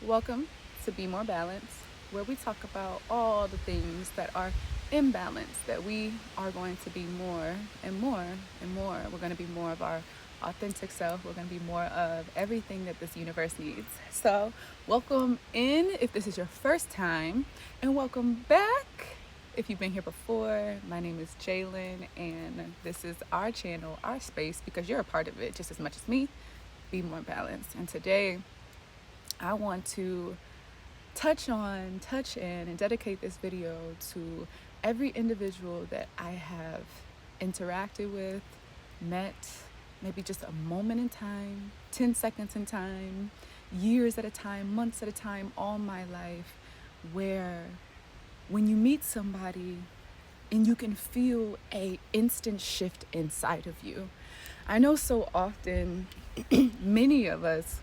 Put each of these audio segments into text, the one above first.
Welcome to Be More Balanced, where we talk about all the things that are imbalanced, that we are going to be more and more and more. We're going to be more of our authentic self. We're going to be more of everything that this universe needs. So, welcome in if this is your first time, and welcome back if you've been here before. My name is Jalen, and this is our channel, our space, because you're a part of it just as much as me. Be More Balanced. And today, I want to touch in, and dedicate this video to every individual that I have interacted with, met, maybe just a moment in time, 10 seconds in time, years at a time, months at a time, all my life, where when you meet somebody and you can feel a instant shift inside of you. I know so often many of us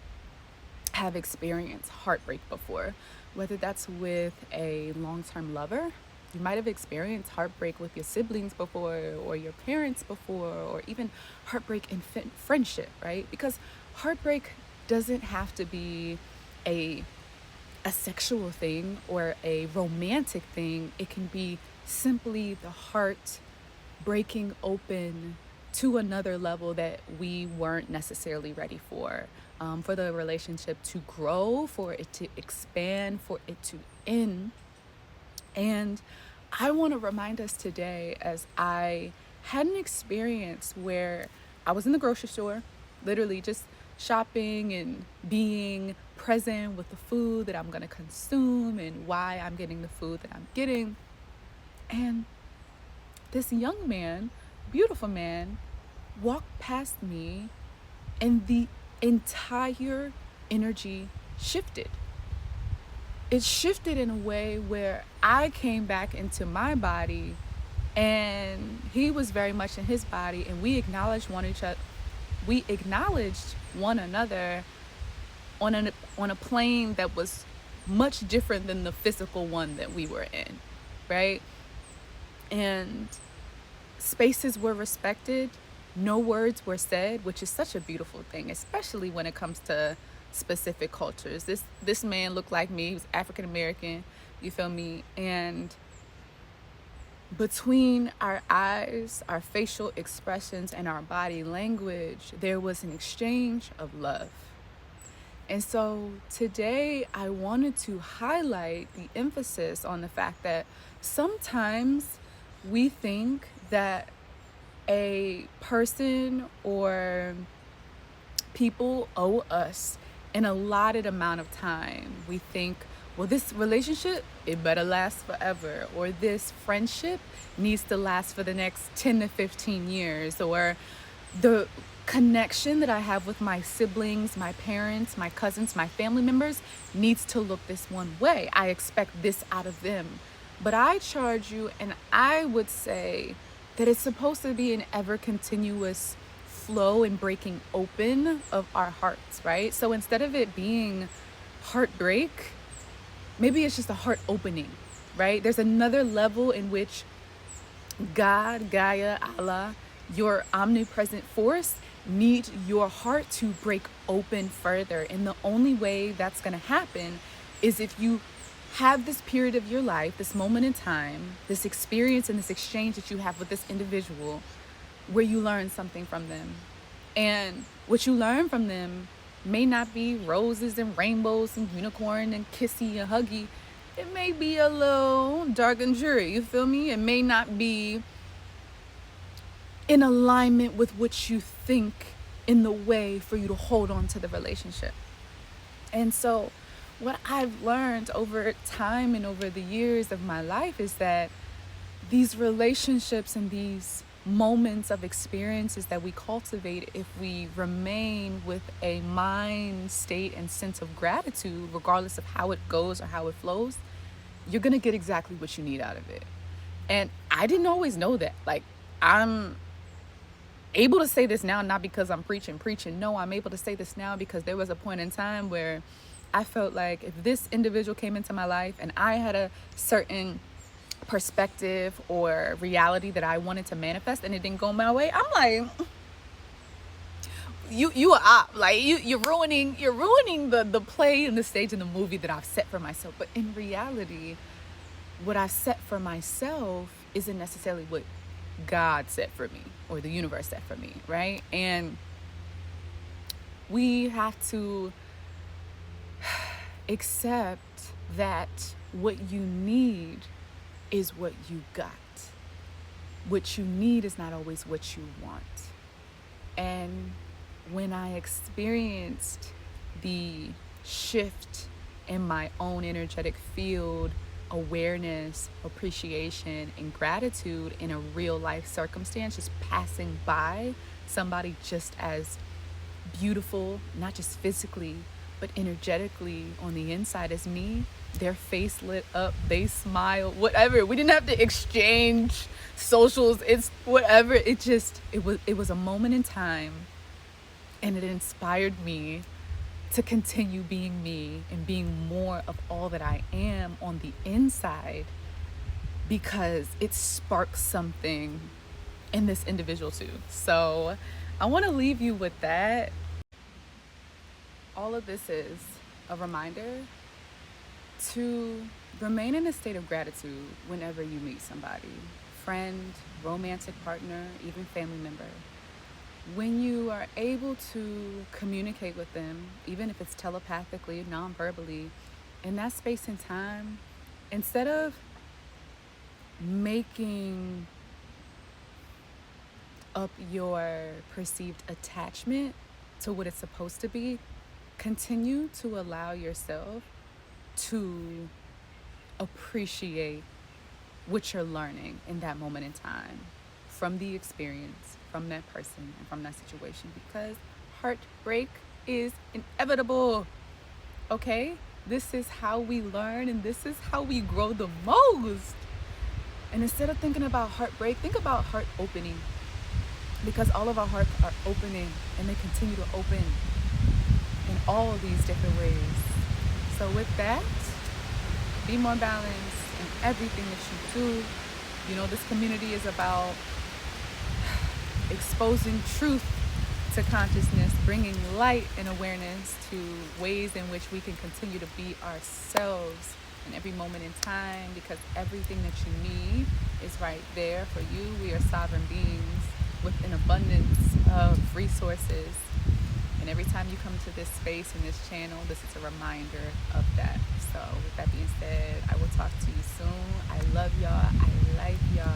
have experienced heartbreak before, whether that's with a long-term lover. You might have experienced heartbreak with your siblings before, or your parents before, or even heartbreak in friendship, right? Because heartbreak doesn't have to be a sexual thing or a romantic thing. It can be simply the heart breaking open to another level that we weren't necessarily ready for the relationship to grow, for it to expand, for it to end. And I want to remind us today, as I had an experience where I was in the grocery store, literally just shopping and being present with the food that I'm going to consume and why I'm getting the food that I'm getting. And this young man, beautiful man, walked past me, and the entire energy shifted. It shifted in a way where I came back into my body, and he was very much in his body, and we acknowledged one each other. We acknowledged one another on a plane that was much different than the physical one that we were in, right? And spaces were respected. No words were said, which is such a beautiful thing, especially when it comes to specific cultures. This man looked like me. He was African American, you feel me? And between our eyes, our facial expressions, and our body language, there was an exchange of love. And so today I wanted to highlight the emphasis on the fact that sometimes we think that a person or people owe us an allotted amount of time. We think, well, this relationship, it better last forever, or this friendship needs to last for the next 10 to 15 years, or the connection that I have with my siblings, my parents, my cousins, my family members needs to look this one way. I expect this out of them. But I charge you, and I would say that it's supposed to be an ever continuous flow and breaking open of our hearts, right? So instead of it being heartbreak, maybe it's just a heart opening, right? There's another level in which God, Gaia, Allah, your omnipresent force needs your heart to break open further. And the only way that's going to happen is if you have this period of your life, this moment in time, this experience and this exchange that you have with this individual, where you learn something from them. And what you learn from them may not be roses and rainbows and unicorn and kissy and huggy. It may be a little dark and dreary, you feel me? It may not be in alignment with what you think in the way for you to hold on to the relationship. And so what I've learned over time and over the years of my life is that these relationships and these moments of experiences that we cultivate, if we remain with a mind state and sense of gratitude, regardless of how it goes or how it flows, you're going to get exactly what you need out of it. And I didn't always know that. Like, I'm able to say this now, not because I'm preaching. No, I'm able to say this now because there was a point in time where I felt like if this individual came into my life and I had a certain perspective or reality that I wanted to manifest and it didn't go my way, I'm like, you are op. Like you're ruining the play and the stage and the movie that I've set for myself. But in reality, what I set for myself isn't necessarily what God set for me or the universe set for me, right? And we have to accept that what you need is what you got. What you need is not always what you want. And when I experienced the shift in my own energetic field, awareness, appreciation, and gratitude in a real life circumstance, just passing by somebody just as beautiful, not just physically, but energetically on the inside as me, their face lit up, they smiled, whatever. We didn't have to exchange socials, it's whatever. It was a moment in time, and it inspired me to continue being me and being more of all that I am on the inside, because it sparks something in this individual too. So I want to leave you with that. All of this is a reminder to remain in a state of gratitude whenever you meet somebody, friend, romantic partner, even family member. When you are able to communicate with them, even if it's telepathically, non-verbally, in that space and time, instead of making up your perceived attachment to what it's supposed to be, continue to allow yourself to appreciate what you're learning in that moment in time from the experience, from that person, and from that situation, because heartbreak is inevitable. Okay? This is how we learn, and this is how we grow the most. And instead of thinking about heartbreak, think about heart opening, because all of our hearts are opening, and they continue to open in all of these different ways. So with that, be more balanced in everything that you do. You know, this community is about exposing truth to consciousness, bringing light and awareness to ways in which we can continue to be ourselves in every moment in time, because everything that you need is right there for you. We are sovereign beings with an abundance of resources. And every time you come to this space and this channel, this is a reminder of that. So with that being said, I will talk to you soon. I love y'all. I like y'all.